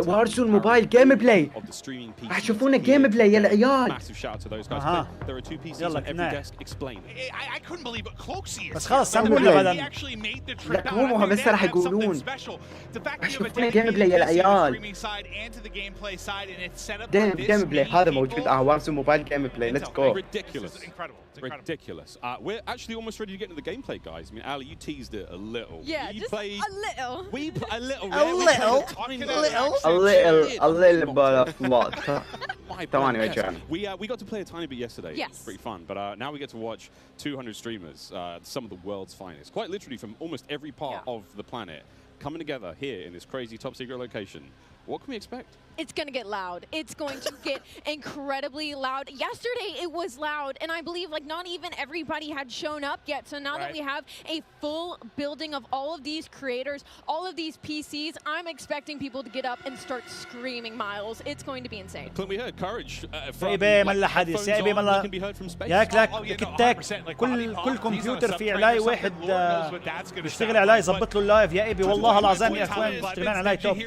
وارزون موبايل جيم بلاي. راح تشوفون جيم بلاي يا العيال. يلا كنا. I couldn't believe it. Cloaksy. بس خلاص سموا لنا بدن. لا مو مهم هسه راح يقولون. راح تشوفون جيم بلاي يا العيال. جيم بلاي هذا موجود وارزون موبايل جيم بلاي. Let's go. Ridiculous. We're actually almost ready to get into the gameplay, guys. I mean, Ali, you teased it a little. Yeah, just a little. A little. A little bit of what? We got to play a tiny bit yesterday. Yes. It's pretty fun. But now we get to watch 200 streamers, some of the world's finest, quite literally from almost every part of the planet, coming together here in this crazy top secret location. What can we expect? It's going to get loud. It's going to get incredibly loud. Yesterday it was loud, and I believe like not even everybody had shown up yet. So now that we have a full building of all of these creators, all of these PCs, I'm expecting people to get up and start screaming, Miles. It's going to be insane. Can we hear courage from can be heard from space? ياك كتاك كل كمبيوتر في علاي واحد بيشتغل علاي يظبط له اللايف يا ابي والله العظيم يا اخوان بيشتغلون علاي توب.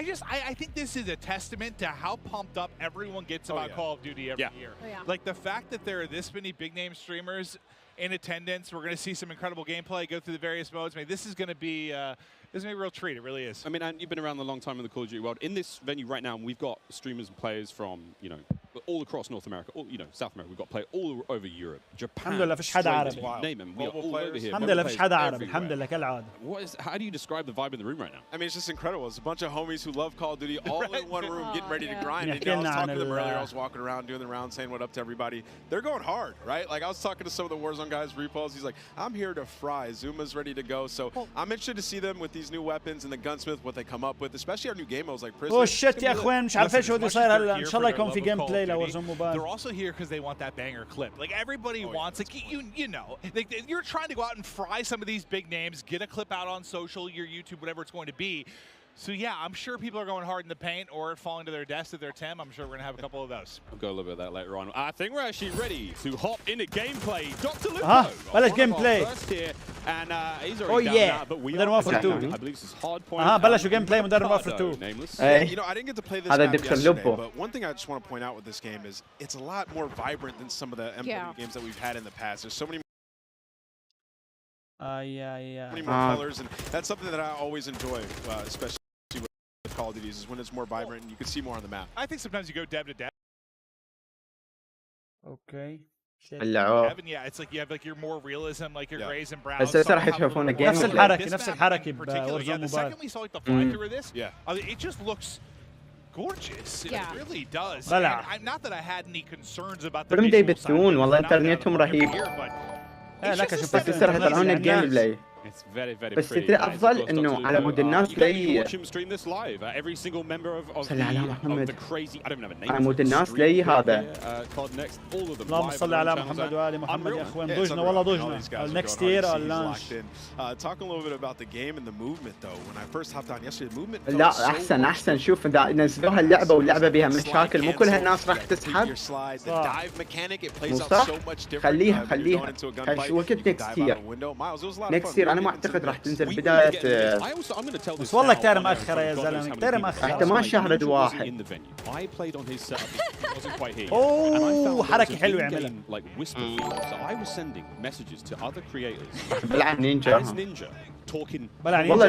I think this is a testament to how pumped up everyone gets about Call of Duty every year. Like the fact that there are this many big name streamers in attendance, we're going to see some incredible gameplay, go through the various modes. I mean, this is going to be a real treat. It really is. I mean, and you've been around a long time in the Call of Duty world. In this venue right now, we've got streamers and players from, you know, all across North America, all, you know, South America. We've got players all over Europe, Japan. الحمد لله فيش حدا عربي. Name them. We are all over here. الحمد لله فيش حدا عربي. الحمد لله كالعادة. How do you describe the vibe in the room right now? I mean, it's just incredible. It's a bunch of homies who love Call of Duty all in one room, getting ready to grind. And, you know, I was talking to them earlier. I was walking around, doing the round, saying what up to everybody. They're going hard, right? Like I was talking to some of the Warzone guys, Repos. He's like, I'm here to fry. Zuma's ready to go. So I'm interested to see them with these new weapons and the gunsmith, what they come up with, especially our new game modes like Prison. Oh shit يا اخوان مش عارف ايش هو صاير هلا. ان شاء الله يكون في جيم بلاي لورزون موبايل. They're also here because they want that banger clip. Like everybody wants, like you know, like you're trying to go out and fry some of these big names, get a clip out on social, your YouTube, whatever it's going to be. So yeah, I'm sure people are going hard in the paint or falling to their deaths if they're Tim. I'm sure we're going to have a couple of those. I'll go a little bit of that later on. I think we're actually ready to hop into gameplay. Dr. Lupo. بلش gameplay. And he's already down now, but we are I believe this is hard point. بلشوا gameplay مدرب وافر 2. You know, I didn't get to play this map yesterday, but one thing I just want to point out with this game is it's a lot more vibrant than some of the MW games that we've had in the past. There's so many many more colors, and that's something that I always enjoy, especially with Call of Duty, is when it's more vibrant and you can see more on the map. I think sometimes you go dev to dev. Okay. Yeah, it's like you have like your more realism, like your grays and browns. بس راح يشوفون الجيم نفس الحركة بورزون The second we saw like the fly-through of this, it just looks gorgeous. It really does. Not that I had any concerns about the visual side. والله انترنتهم رهيب. بس راح يطلعون الجيم بلاي. بس تدري افضل انه على مود الناس لي صلي على محمد على مود الناس لي هذا اللهم صل على محمد وآل محمد يا اخوان ضجنا والله ضجنا next year اللانش. Talking a little bit about the game and the movement though. When I first hopped on yesterday, the movement لا احسن شوف اذا نزلوها اللعبه واللعبه بها مشاكل مو كل هالناس راح تسحب. مو صح؟ خليها وقت next year انا ما اعتقد راح تنزل بدايه. بس والله كتير مأخرة يا زلمه كتير مأخرة. احتمال شهر واحد. اوه حركه حلوه يعملها. بلعب نينجا. والله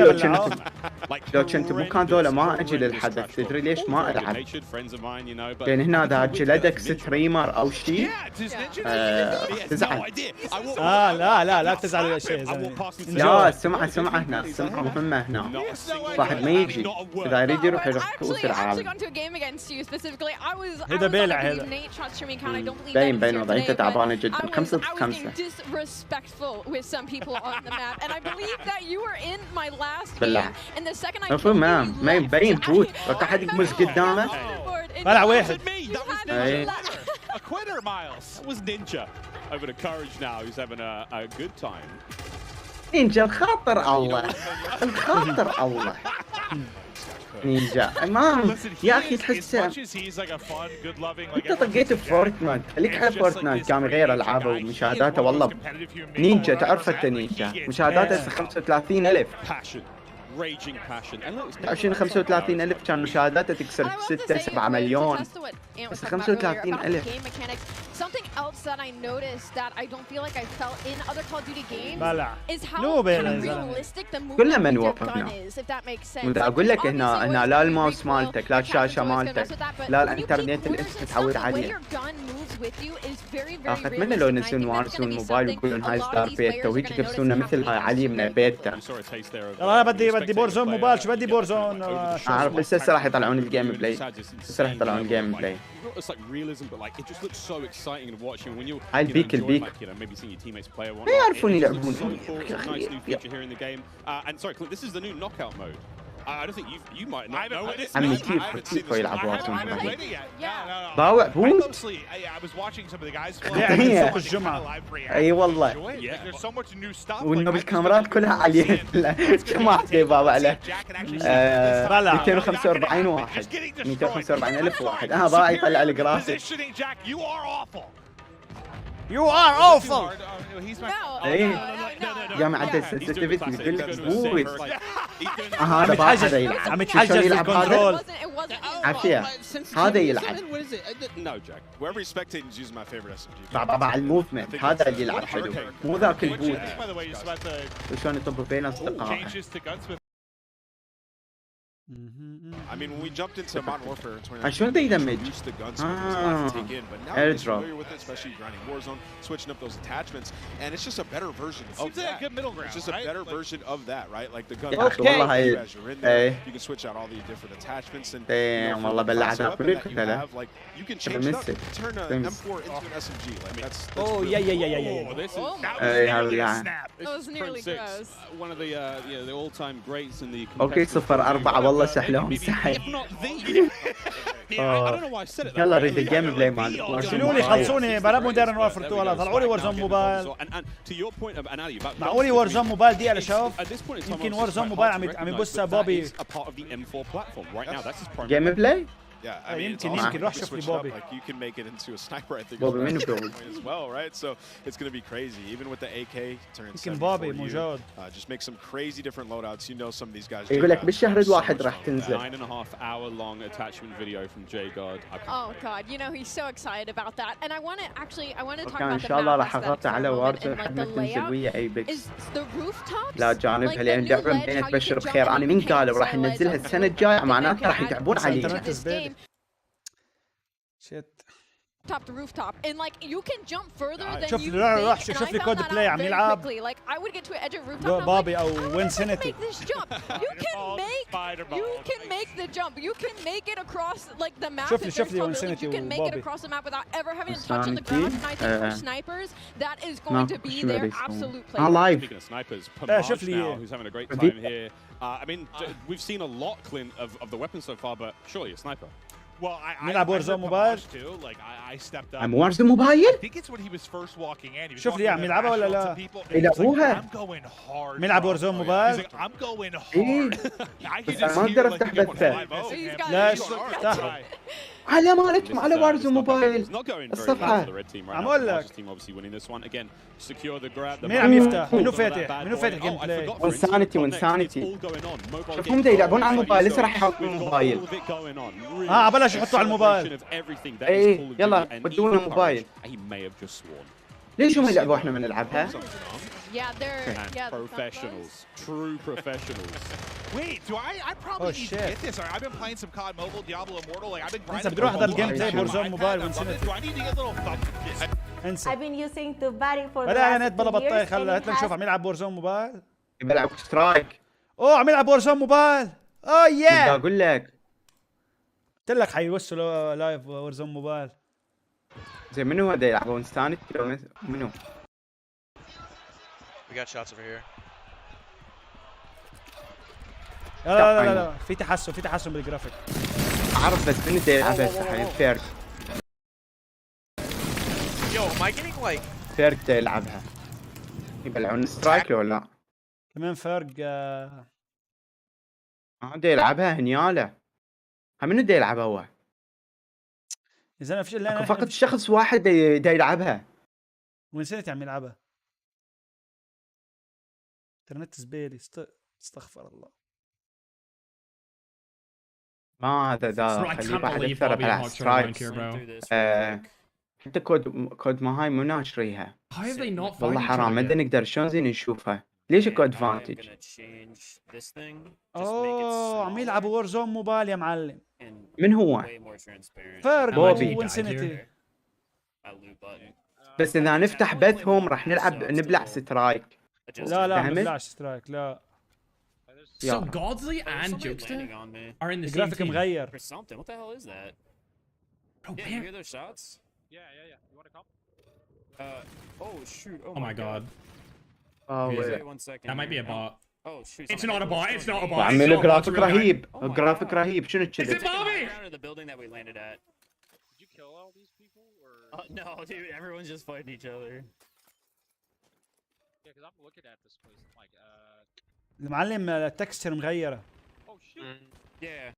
لو كنت بمكان ذولا ما اجي للحدث. تدري ليش ما العب؟ لان هنا اذا جلدك ستريمر او شيء تزعل. لا تزعل ولا شيء. لا السمعة هنا، السمعة مهمة هنا. واحد ما يجي إذا يريد يروح كؤوس العالم. هذا بيلع هذا. باين وضعيته تعبانة جدا. 5-5. بالله. مفهوم ما يبين بوت. وقت أحد يقمز قدامه. بلع واحد. A quitter, Miles. That was Ninja. Over to Courage now, who's having a good time. نينجا الخاطر الله. نينجا ما يا اخي تحسه انت طقيت بفورتنايت. خليك على فورتنايت كان غير العابه ومشاهداته والله. نينجا تعرف انت نينجا مشاهداته 35,000. Raging passion. 35,000 كان مشاهداته تكسر 6-7 مليون. بس 35,000. Something else that I noticed that I don't feel like I felt in other Call of Duty games is how realistic the movement of the gun is, if that makes sense. اقول لك هنا لا الماوس مالتك لا الشاشه مالتك لا الانترنت اللي انت تتعود عليه. اتمنى لو ينزلون وارزون موبايل ويقولون هاي ستار بيتا وهيك يلبسونا مثل هاي عليمنا بيتا. انا بدي بورزون موبايل. شو بدي بورزون؟ اعرف بس هسه راح يطلعون الجيم بلاي. هاي البيك ما يعرفون يلعبون. عمي كيف يلعب وارزون باوع بوت. يعني سوق الجمعة. اي والله. وانه بالكاميرات كلها عليه. ما حد باوع له. 245 واحد 245,000 واحد. باوع يطلع الجرافيك. You are awful. ايه قام عدل sensitivity يقول لك بوت. هذا هذا يلعب عم يتحجز الكنترول عافية هذا يلعب No, Jack. Whoever is spectating is using my favorite SMG. مع الموفمنت هذا اللي يلعب حلو مو ذاك البوت وشلون يطب بين اصدقائه. I mean, when we jumped into Modern Warfare in 2019, شلون ده يدمج؟ used the guns to take in, but now I'm familiar with it, especially grinding Warzone, switching up those attachments, and it's just a better version of that. Like a good middle ground, it's just a better version of that, right? Like the gun. Okay. As you're in there, you can switch out all the different attachments and. Damn, والله بلعتها كلك كذا. Like you can change it up, turn an M4 into an SMG. Like that's. Oh yeah. This is That was nearly gross. One of the all-time greats in the. Okay, 0-4 والله سحلهم سحل. يلا ريد الجيم بلاي مالك. شيلوا لي خلصوني بلا مودرن وارفر 2 طلعوا لي وارزون موبايل. معقولي وارزون موبايل دي انا شوف يمكن وارزون موبايل عم يبص بوبي جيم بلاي. Yeah, I mean, يمكن روح شوف لي بوبي. Like you can make it into a sniper, I think. بوبي منو بوبي as well, right? So it's going to be crazy. Even with the AK turning 7 بوبي موجود. Just make some crazy different loadouts. You know some of these guys. يقول لك بالشهر الواحد راح تنزل. 9.5 hour long attachment video from J God. Oh God, you know he's so excited about that, and I want to talk about إن شاء الله راح أغطي على وارزون حتى تنزل ويا أي بيكس. لا جانبها لأن دعم بينك بشر بخير. أنا مين قالوا راح ننزلها السنة الجاية معناتها راح يتعبون علينا. Shit. Top to rooftop, and like you can jump further than شوف you روح think. شوف لي كود بلاي عم يلعب. Like I would get to an edge of rooftop. بابي أو وينسينيتي. You can make the jump. You can make it across like the map. شوف لي وينسينيتي You can make it across the map without ever having to touch the ground. And I think for snipers, that is going to be their absolute play. Speaking of snipers, Pamaj now, who's having a great time here. I mean, we've seen a lot, Clint, of the weapons so far, but surely a sniper. Well, نلعب وارزون موبايل. I stepped up. عم وارزون موبايل؟ I think it's when he was first walking in. شوف لي عم يلعبها ولا لا؟ يلعبوها. نلعب وارزون موبايل. I'm going hard. بس ما اقدر افتح بثه. لا افتح. على مالكم على وارزون موبايل. الصفحة. عم اقول لك. مين عم يفتح؟ منو فاتح؟ منو فاتح جيم بلاي؟ وانسانيتي. شوفهم دا يلعبون على الموبايل لسه راح يحطون الموبايل. بلاش يحطوا على الموبايل. ايه يلا ودونا موبايل. ليش هم يلعبوا احنا ما نلعبها؟ Yeah, they're professionals, true professionals. Wait, do I probably need to get this? I've been playing some COD Mobile, Diablo Immortal. Like I've been grinding. بدي اروح احضر الجيم بلاي وارزون موبايل وانسينيتي. Do I need to get little انسى. I've been using to batting for the بلا نت بلا last 2 years. بطيخ هلا هات نشوف عم يلعب وارزون موبايل. بلعب سترايك. اوه عم يلعب وارزون موبايل. اوه يا. بدي اقول لك. قلت لك حيوصلوا لايف وارزون موبايل. زي منو هذا يلعبون ستانت منو؟ We got shots over here. لا في تحسن بالجرافيك. عارف بس منو دا يلعبها الحين فيرك. Yo, am I getting like فيرك دا يلعبها. يبلعون سترايك ولا لا؟ كمان فرق دا يلعبها هنياله. منو دا يلعبها هو؟ يا زلمه فيش الا انا فقط شخص واحد دا يلعبها. ونسيت عم يلعبها. انترنت زبالي استغفر الله. ما هذا خليه بعد اكثر على سترايك. حتى كود ما هاي مو ناشريها. والله حرام ما نقدر شلون زين نشوفها. ليش اكو ادفانتج؟ اوه عم يلعبوا وارزون موبايل يا معلم. من هو؟ فرق بوبي وانسينيتي. بس اذا نفتح بثهم راح نبلع سترايك. لا بلاش سترايك لا. So Godsley and Jokester are in the same team. مغير. For something. What the hell is that? Bro, yeah, you hear those shots? Yeah. You want to come? Oh shoot. Oh my god. Oh wait. 1 second. That might be a bot. Oh shoot. It's not a bot. It's not a bot. عملوا جرافيك رهيب. جرافيك رهيب. شنو كذا؟ It's Bobby. The building that we landed at. Did you kill all these people or? No, dude. Everyone's just fighting each other. Yeah, because I'm looking at this place. I'm like, المعلم التكستشر مغيره. Oh shoot. Yeah.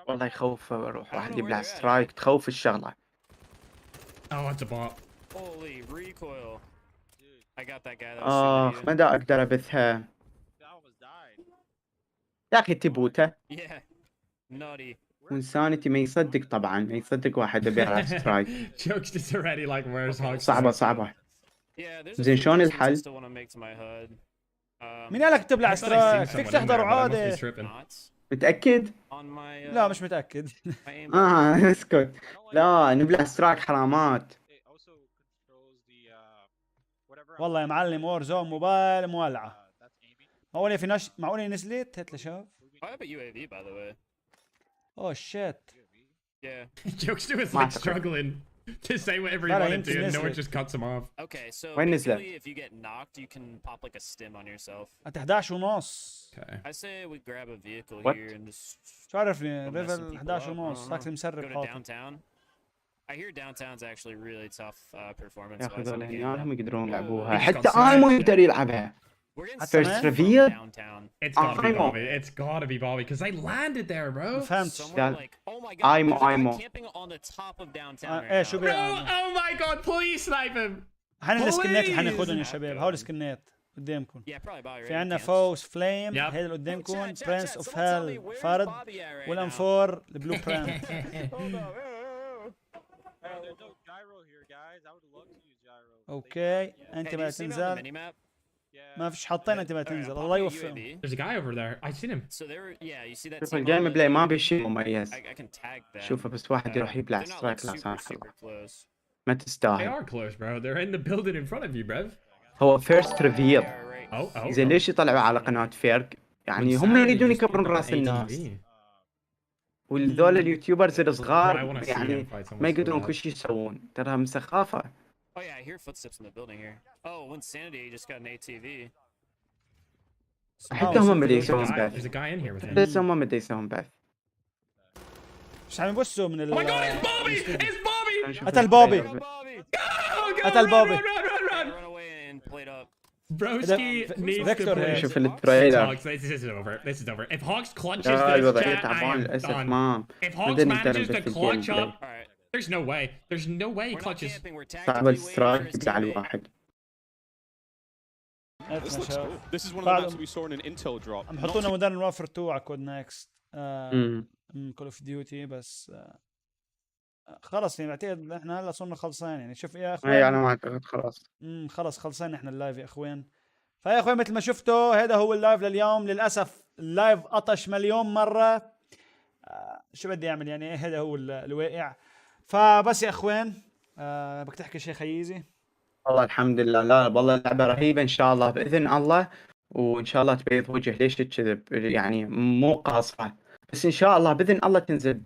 والله يخوف اروح واحد يبلع سترايك تخوف الشغله. Oh, it's a bot. Holy recoil. I got that guy. ما دا اقدر ابثها. يا اخي تبوته وانسانتي ما يصدق طبعا، ما يصدق واحد يبيع سترايك. صعبة. زين شلون الحل؟ مين قالك تبلع سترايك؟ فيك تحضر عادة. متأكد؟ لا مش متأكد. اسكت. لا نبلع سترايك حرامات. والله يا معلم وارزون موبايل مولعة. معقولة في معقولة نزلت؟ هات لي شوف. Oh shit. Yeah. Jokester was like struggling to say whatever he wanted to, and no one just cuts him off. Okay, so basically if you get knocked, you can pop like a stim on yourself. At 11 ونص. Okay. I say we grab a vehicle here and just. شو عرفني ليفل 11 ونص تاكسي مسرب حاطط. downtown. I hear downtown's actually really tough performance. يا اخي ذول عيالهم يقدرون يلعبوها، حتى ايمو يقدر يلعبها. First reveal. It's gotta be Bobby. It's gotta be Bobby because I landed there, bro. ايمو. ايه شو بيه؟ Oh my god, please snipe him. هن السكنات اللي حناخذهم يا شباب، هول السكنات قدامكم. في عندنا فوز فليم، هذا اللي قدامكم، برنس اوف هيل فرد، والانفور البلو برنت. اوكي انت ما تنزل. ما فيش حاطين انت ما تنزل، الله يوفقهم. There's a guy over there. I seen him. شوف الجيم بلاي ما بشيء مميز. شوفه بس واحد يروح يبلع سترايك لا سامح الله. ما تستاهل. They are close, bro. They're in the building in front of you, bruv. هو فيرست ريفيل. زين ليش يطلعوا على قناة فيرق؟ يعني هم يريدون يكبرون راس الناس. والذول اليوتيوبرز الصغار يعني ما يقدرون كل شيء يسوون، ترى مسخافة. Oh yeah, I hear footsteps in the building here. Oh, Insanity just got an ATV. حتى هم بدي يسوون بث. There's a guy in here with him. بس هم بدي يسوون بث. مش عم يبصوا من ال. Oh my god, it's Bobby! It's Bobby! قتل بوبي. قتل بوبي. Broski needs to push. شوف التريلر. This is over. If Hawks clutches this chat, I am done. If Hawks manages to clutch up, there's no way. There's no way he clutches. صعب السترايك على الواحد. This is one of the maps we saw in an intel drop. عم حطونا مودرن وارفير 2 على كود نكست. كول اوف ديوتي بس خلص يعني بعتقد احنا هلا صرنا خلصان يعني. شوف يا اخوان. اي انا ما اعتقد خلاص. خلص خلصان احنا اللايف يا اخوان. فيا اخوان مثل ما شفتوا هذا هو اللايف لليوم. للاسف اللايف قطش مليون مره. شو بدي اعمل يعني هذا هو الواقع. فبس يا اخوان بدك تحكي شيء خيزي؟ والله الحمد لله. لا والله اللعبه رهيبه ان شاء الله باذن الله، وان شاء الله تبيض وجه. ليش تكذب يعني مو قاصفه، بس ان شاء الله باذن الله تنزل